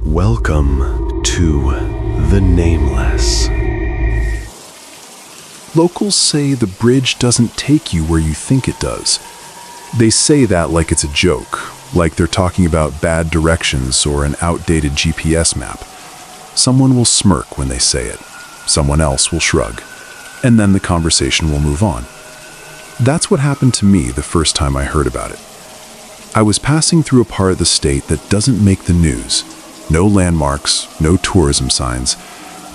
Welcome to the Nameless. Locals say the bridge doesn't take you where you think it does. They say that like it's a joke, like they're talking about bad directions or an outdated GPS map. Someone will smirk when they say it, someone else will shrug, and then the conversation will move on. That's what happened to me the first time I heard about it. I was passing through a part of the state that doesn't make the news. No landmarks, no tourism signs,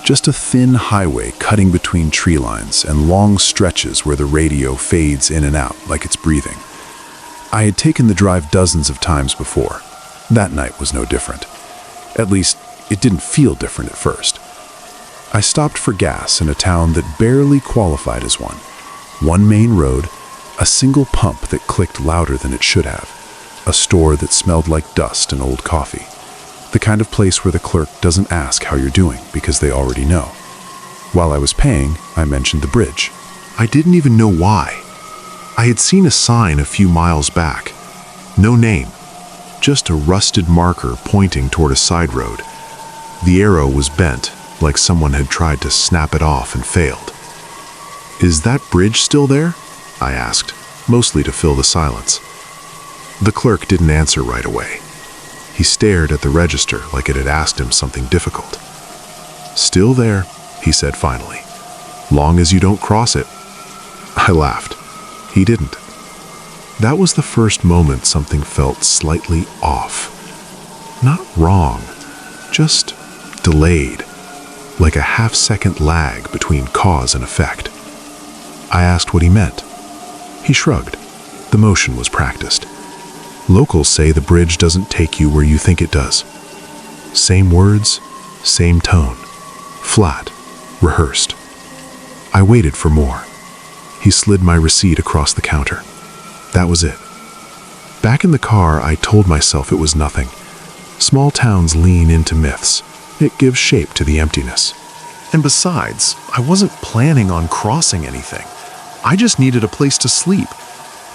just a thin highway cutting between tree lines and long stretches where the radio fades in and out like it's breathing. I had taken the drive dozens of times before. That night was no different. At least, it didn't feel different at first. I stopped for gas in a town that barely qualified as one. One main road, a single pump that clicked louder than it should have, a store that smelled like dust and old coffee. The kind of place where the clerk doesn't ask how you're doing because they already know. While I was paying, I mentioned the bridge. I didn't even know why. I had seen a sign a few miles back. No name, just a rusted marker pointing toward a side road. The arrow was bent, like someone had tried to snap it off and failed. "Is that bridge still there?" I asked, mostly to fill the silence. The clerk didn't answer right away. He stared at the register like it had asked him something difficult. "Still there," he said finally. "Long as you don't cross it." I laughed. He didn't. That was the first moment something felt slightly off. Not wrong, just delayed, like a half-second lag between cause and effect. I asked what he meant. He shrugged. The motion was practiced. "Locals say the bridge doesn't take you where you think it does." Same words, same tone. Flat, rehearsed. I waited for more. He slid my receipt across the counter. That was it. Back in the car, I told myself it was nothing. Small towns lean into myths. It gives shape to the emptiness. And besides, I wasn't planning on crossing anything. I just needed a place to sleep.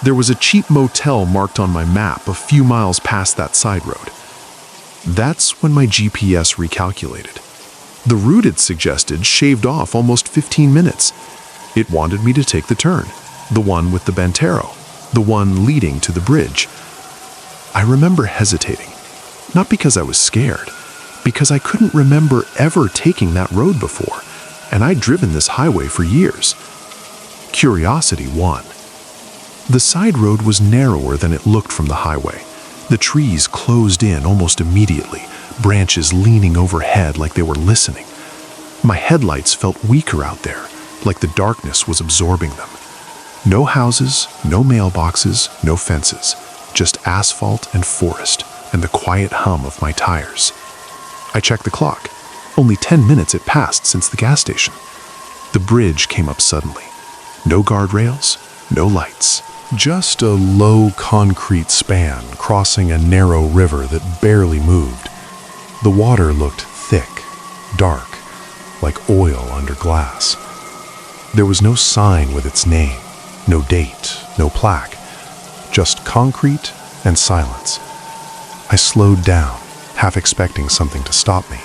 There was a cheap motel marked on my map a few miles past that side road. That's when my GPS recalculated. The route it suggested shaved off almost 15 minutes. It wanted me to take the turn, the one with the bent arrow, the one leading to the bridge. I remember hesitating, not because I was scared, because I couldn't remember ever taking that road before, and I'd driven this highway for years. Curiosity won. The side road was narrower than it looked from the highway. The trees closed in almost immediately, branches leaning overhead like they were listening. My headlights felt weaker out there, like the darkness was absorbing them. No houses, no mailboxes, no fences, just asphalt and forest and the quiet hum of my tires. I checked the clock. Only 10 minutes had passed since the gas station. The bridge came up suddenly. No guardrails, no lights. Just a low concrete span crossing a narrow river that barely moved. The water looked thick, dark, like oil under glass. There was no sign with its name, no date, no plaque, just concrete and silence. I slowed down, half expecting something to stop me,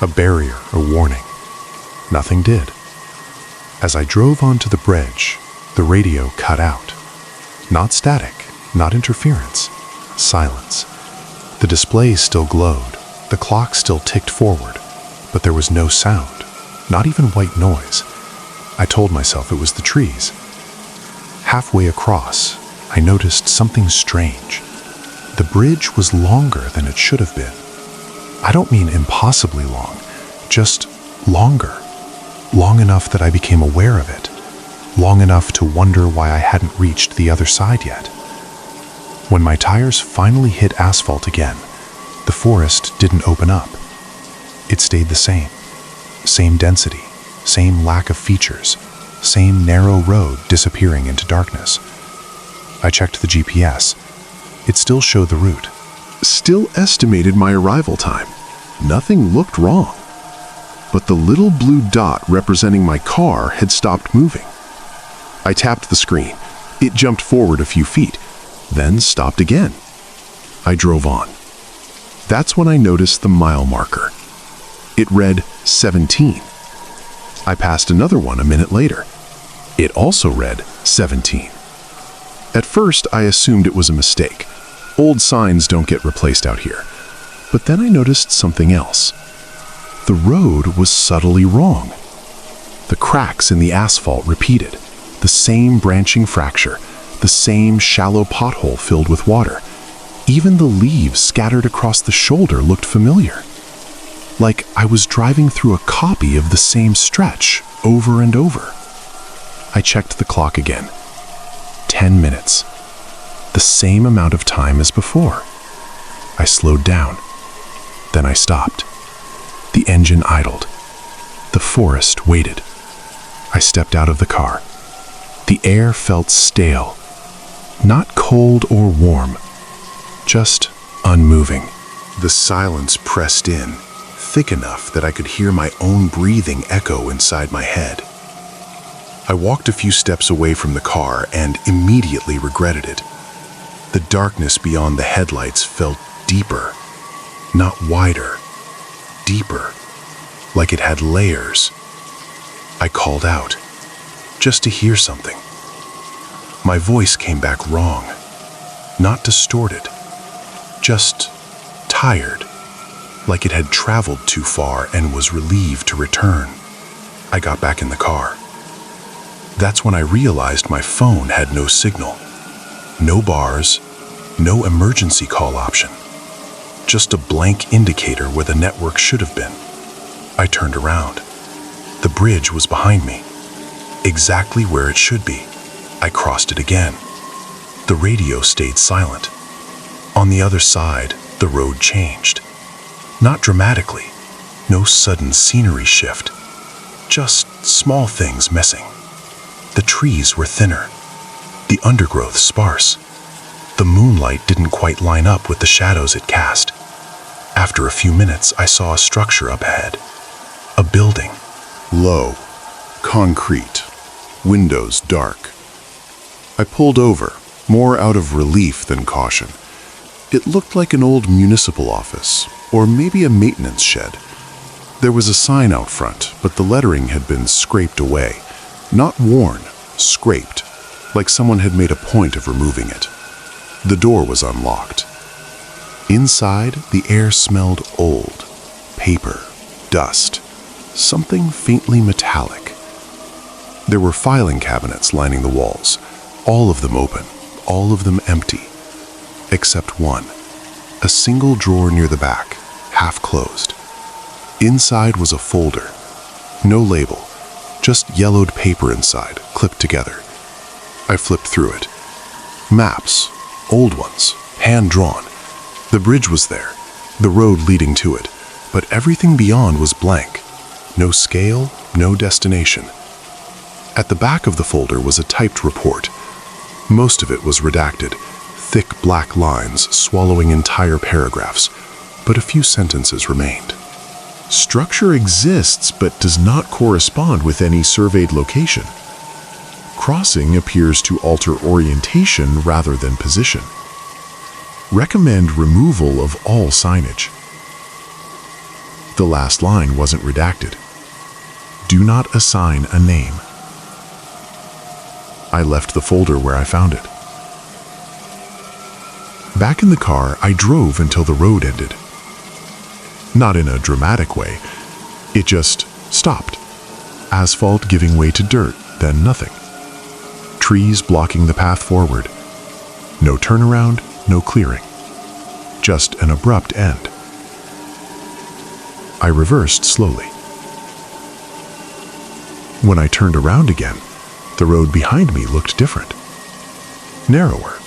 a barrier, a warning. Nothing did. As I drove onto the bridge, the radio cut out. Not static, not interference, silence. The display still glowed, the clock still ticked forward, but there was no sound, not even white noise. I told myself it was the trees. Halfway across, I noticed something strange. The bridge was longer than it should have been. I don't mean impossibly long, just longer. Long enough that I became aware of it. Long enough to wonder why I hadn't reached the other side yet. When my tires finally hit asphalt again, the forest didn't open up. It stayed the same. Same density, same lack of features, same narrow road disappearing into darkness. I checked the GPS. It still showed the route. Still estimated my arrival time. Nothing looked wrong. But the little blue dot representing my car had stopped moving. I tapped the screen. It jumped forward a few feet, then stopped again. I drove on. That's when I noticed the mile marker. It read 17. I passed another one a minute later. It also read 17. At first, I assumed it was a mistake. Old signs don't get replaced out here. But then I noticed something else. The road was subtly wrong. The cracks in the asphalt repeated, the same branching fracture, the same shallow pothole filled with water. Even the leaves scattered across the shoulder looked familiar. Like I was driving through a copy of the same stretch over and over. I checked the clock again. 10 minutes. The same amount of time as before. I slowed down. Then I stopped. The engine idled. The forest waited. I stepped out of the car. The air felt stale. Not cold or warm. Just unmoving. The silence pressed in, thick enough that I could hear my own breathing echo inside my head. I walked a few steps away from the car and immediately regretted it. The darkness beyond the headlights felt deeper, not wider, deeper, like it had layers. I called out, just to hear something. My voice came back wrong, not distorted, just tired, like it had traveled too far and was relieved to return. I got back in the car. That's when I realized my phone had no signal. No bars, no emergency call option. Just a blank indicator where the network should have been. I turned around. The bridge was behind me, exactly where it should be. I crossed it again. The radio stayed silent. On the other side, the road changed. Not dramatically, no sudden scenery shift, just small things missing. The trees were thinner, the undergrowth sparse. The moonlight didn't quite line up with the shadows it cast. After a few minutes, I saw a structure up ahead. A building. Low, concrete, windows dark. I pulled over, more out of relief than caution. It looked like an old municipal office, or maybe a maintenance shed. There was a sign out front, but the lettering had been scraped away. Not worn, scraped, like someone had made a point of removing it. The door was unlocked. Inside, the air smelled old, paper, dust, something faintly metallic. There were filing cabinets lining the walls, all of them open, all of them empty, except one, a single drawer near the back, half closed. Inside was a folder, no label, just yellowed paper inside, clipped together. I flipped through it. Maps, old ones, hand-drawn. The bridge was there, the road leading to it, but everything beyond was blank. No scale, no destination. At the back of the folder was a typed report. Most of it was redacted, thick black lines swallowing entire paragraphs, but a few sentences remained. Structure exists but does not correspond with any surveyed location. Crossing appears to alter orientation rather than position. Recommend removal of all signage. The last line wasn't redacted. Do not assign a name. I left the folder where I found it. Back in the car, I drove until the road ended. Not in a dramatic way. It just stopped. Asphalt giving way to dirt, then nothing. Trees blocking the path forward. No turnaround, no clearing. Just an abrupt end. I reversed slowly. When I turned around again, the road behind me looked different. Narrower.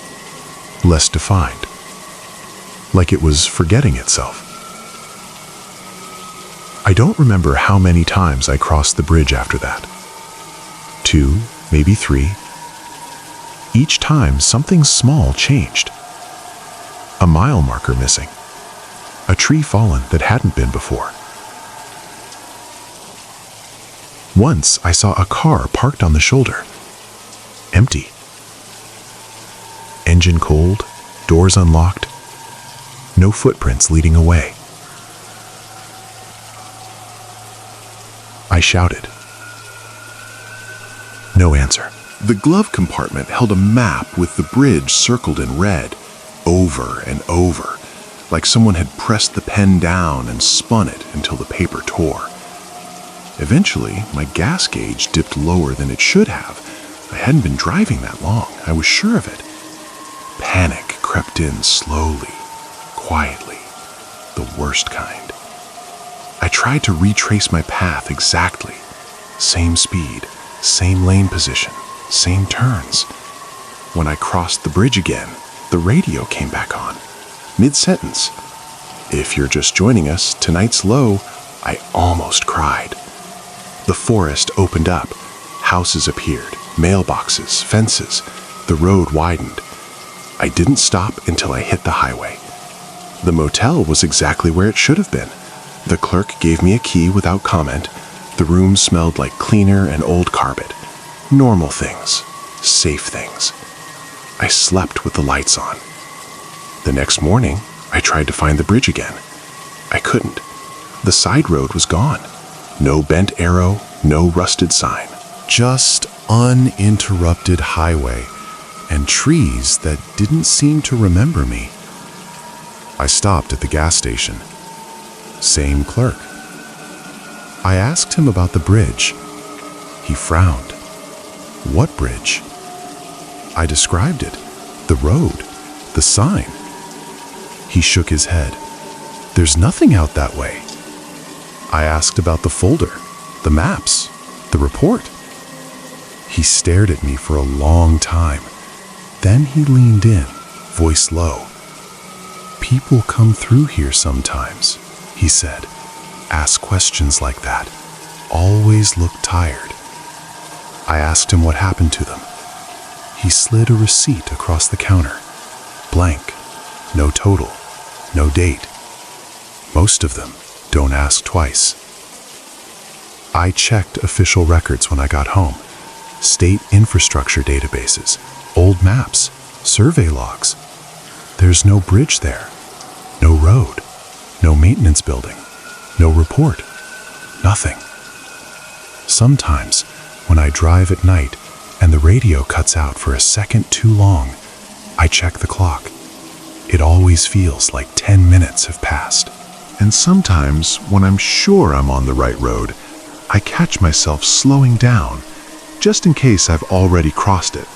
Less defined. Like it was forgetting itself. I don't remember how many times I crossed the bridge after that. 2, maybe 3. Each time something small changed. A mile marker missing. A tree fallen that hadn't been before. Once I saw a car parked on the shoulder. Empty. Engine cold, doors unlocked. No footprints leading away. I shouted. No answer. The glove compartment held a map with the bridge circled in red, over and over, like someone had pressed the pen down and spun it until the paper tore. Eventually, my gas gauge dipped lower than it should have. I hadn't been driving that long, I was sure of it. Panic crept in slowly, quietly, the worst kind. I tried to retrace my path exactly. Same speed, same lane position, same turns. When I crossed the bridge again, the radio came back on, mid-sentence. If you're just joining us, tonight's low. I almost cried. The forest opened up. Houses appeared, mailboxes, fences. The road widened. I didn't stop until I hit the highway. The motel was exactly where it should have been. The clerk gave me a key without comment. The room smelled like cleaner and old carpet. Normal things, safe things. I slept with the lights on. The next morning, I tried to find the bridge again. I couldn't. The side road was gone. No bent arrow, no rusted sign. Just uninterrupted highway and trees that didn't seem to remember me. I stopped at the gas station. Same clerk. I asked him about the bridge. He frowned. What bridge? I described it. The road. The sign. He shook his head. There's nothing out that way. I asked about the folder, the maps, the report. He stared at me for a long time. Then he leaned in, voice low. People come through here sometimes, he said. Ask questions like that. Always look tired. I asked him what happened to them. He slid a receipt across the counter. Blank. No total. No date. Most of them don't ask twice. I checked official records when I got home. State infrastructure databases, old maps, survey logs. There's no bridge there. No road. No maintenance building. No report. Nothing. Sometimes, when I drive at night and the radio cuts out for a second too long, I check the clock. It always feels like 10 minutes have passed. And sometimes, when I'm sure I'm on the right road, I catch myself slowing down, just in case I've already crossed it.